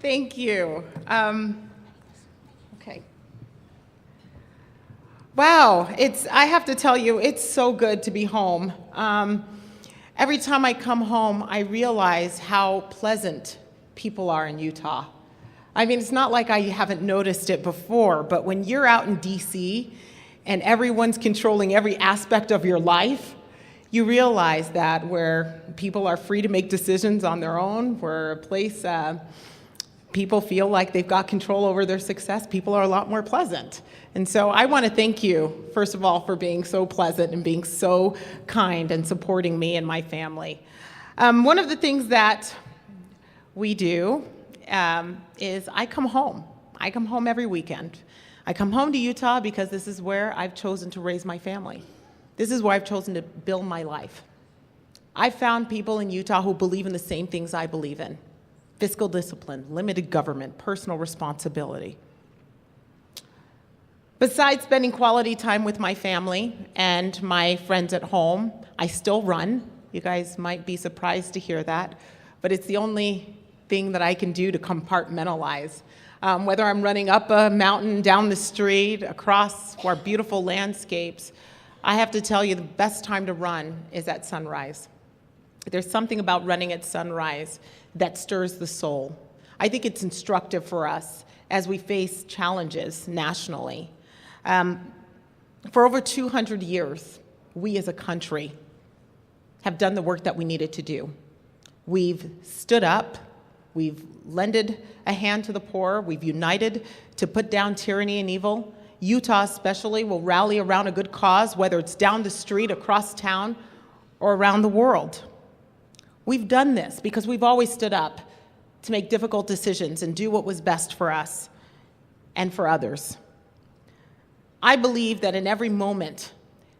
Thank you. Okay. Wow, I have to tell you, it's so good to be home. Every time I come home, I realize how pleasant people are in Utah. I mean, it's not like I haven't noticed it before, but when you're out in DC and everyone's controlling every aspect of your life, you realize that where people are free to make decisions on their own, where a place people feel like they've got control over their success, people are a lot more pleasant. And so I want to thank you, first of all, for being so pleasant and being so kind and supporting me and my family. One of the things that we do is I come home. I come home every weekend. I come home to Utah because this is where I've chosen to raise my family. This is where I've chosen to build my life. I've found people in Utah who believe in the same things I believe in: fiscal discipline, limited government, personal responsibility. Besides spending quality time with my family and my friends at home, I still run. You guys might be surprised to hear that, but it's the only thing that I can do to compartmentalize. Whether I'm running up a mountain, down the street, across our beautiful landscapes, I have to tell you the best time to run is at sunrise. There's something about running at sunrise that stirs the soul. I think it's instructive for us as we face challenges nationally. For over 200 years, we as a country have done the work that we needed to do. We've stood up, we've lended a hand to the poor, we've united to put down tyranny and evil. Utah especially will rally around a good cause, whether it's down the street, across town, or around the world. We've done this because we've always stood up to make difficult decisions and do what was best for us and for others. I believe that in every moment,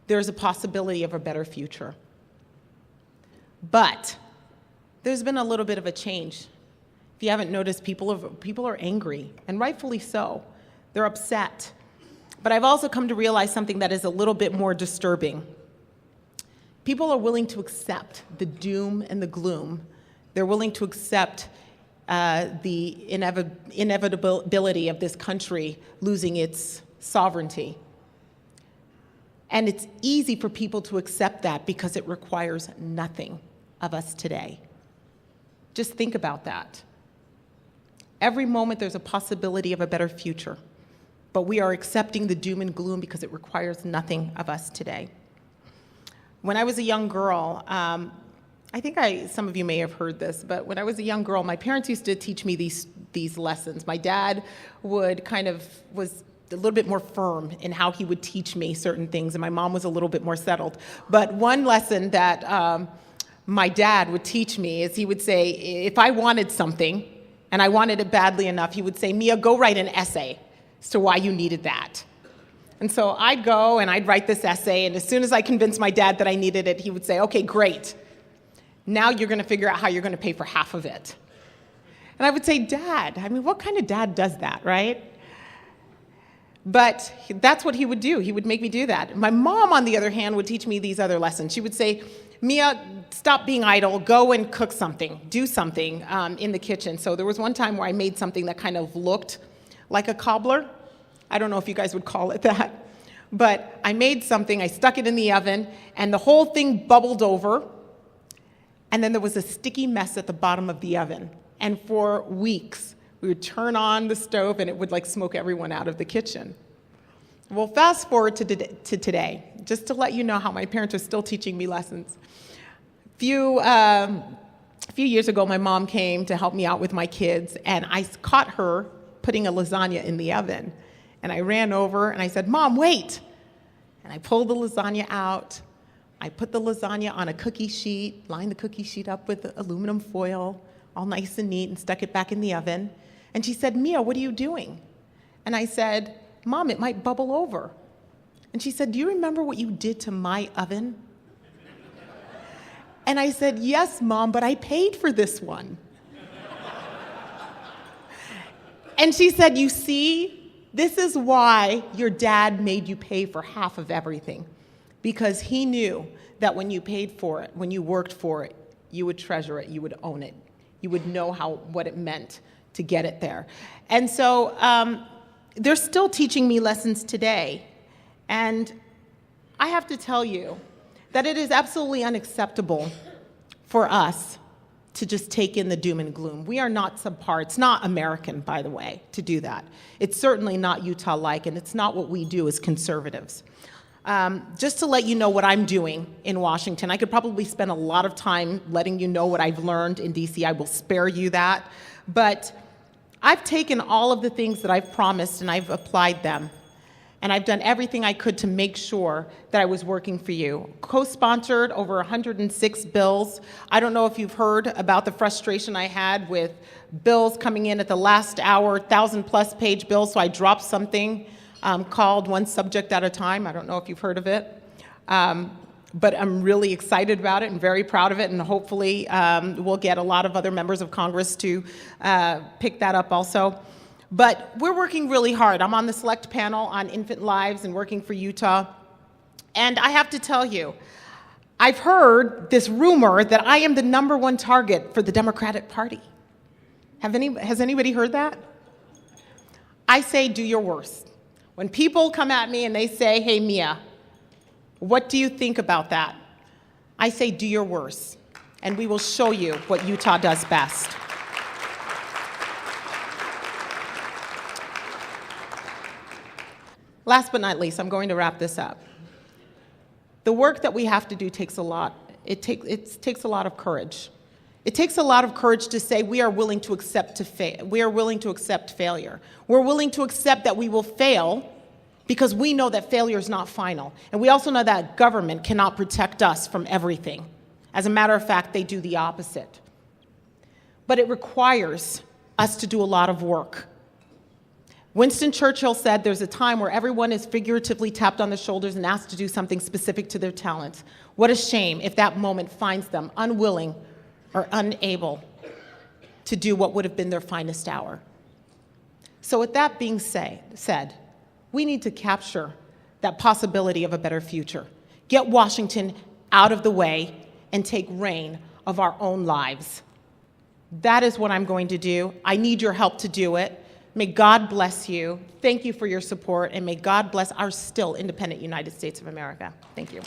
there's a possibility of a better future. But there's been a little bit of a change. If you haven't noticed, people are angry, and rightfully so. They're upset. But I've also come to realize something that is a little bit more disturbing. People are willing to accept the doom and the gloom. They're willing to accept the inevitability of this country losing its sovereignty. And it's easy for people to accept that because it requires nothing of us today. Just think about that. Every moment there's a possibility of a better future, but we are accepting the doom and gloom because it requires nothing of us today. When I was a young girl, I think some of you may have heard this, but when I was a young girl, my parents used to teach me these lessons. My dad was a little bit more firm in how he would teach me certain things, and my mom was a little bit more settled. But one lesson that my dad would teach me is he would say, if I wanted something, and I wanted it badly enough, he would say, Mia, go write an essay as to why you needed that. And so I'd go and I'd write this essay, and as soon as I convinced my dad that I needed it, he would say, okay, great. Now you're going to figure out how you're going to pay for half of it. And I would say, Dad, I mean, what kind of dad does that, right? But that's what he would do. He would make me do that. My mom, on the other hand, would teach me these other lessons. She would say, Mia, stop being idle. Go and cook something. Do something in the kitchen. So there was one time where I made something that kind of looked like a cobbler. I don't know if you guys would call it that. But I made something. I stuck it in the oven, and the whole thing bubbled over. And then there was a sticky mess at the bottom of the oven. And for weeks, we would turn on the stove and it would like smoke everyone out of the kitchen. Well, fast forward to today, just to let you know how my parents are still teaching me lessons. A few years ago, my mom came to help me out with my kids, and I caught her putting a lasagna in the oven. And I ran over and I said, Mom, wait. And I pulled the lasagna out. I put the lasagna on a cookie sheet, lined the cookie sheet up with aluminum foil, all nice and neat, and stuck it back in the oven. And she said, Mia, what are you doing? And I said, Mom, it might bubble over. And she said, do you remember what you did to my oven? And I said, yes, Mom, but I paid for this one. And she said, you see, this is why your dad made you pay for half of everything. Because he knew that when you paid for it, when you worked for it, you would treasure it, you would own it. You would know what it meant to get it there. And so they're still teaching me lessons today. And I have to tell you that it is absolutely unacceptable for us to just take in the doom and gloom. We are not subpar. It's not American, by the way, to do that. It's certainly not Utah-like, and it's not what we do as conservatives. Just to let you know what I'm doing in Washington, I could probably spend a lot of time letting you know what I've learned in DC. I will spare you that. But I've taken all of the things that I've promised and I've applied them. And I've done everything I could to make sure that I was working for you. Co-sponsored over 106 bills. I don't know if you've heard about the frustration I had with bills coming in at the last hour, 1,000+ page bills, so I dropped something called One Subject at a Time. I don't know if you've heard of it. But I'm really excited about it and very proud of it, and hopefully we'll get a lot of other members of Congress to pick that up also. But we're working really hard. I'm on the select panel on infant lives and working for Utah. And I have to tell you, I've heard this rumor that I am the #1 target for the Democratic Party. Has anybody heard that? I say do your worst. When people come at me and they say, hey, Mia, what do you think about that? I say do your worst, and we will show you what Utah does best. Last but not least, I'm going to wrap this up. The work that we have to do takes a lot. It takes a lot of courage. It takes a lot of courage to say we are willing to accept we are willing to accept failure. We're willing to accept that we will fail because we know that failure is not final. And we also know that government cannot protect us from everything. As a matter of fact, they do the opposite. But it requires us to do a lot of work. Winston Churchill said there's a time where everyone is figuratively tapped on the shoulders and asked to do something specific to their talents. What a shame if that moment finds them unwilling or unable to do what would have been their finest hour. So with that being said, we need to capture that possibility of a better future. Get Washington out of the way and take reign of our own lives. That is what I'm going to do. I need your help to do it. May God bless you. Thank you for your support, and may God bless our still independent United States of America. Thank you.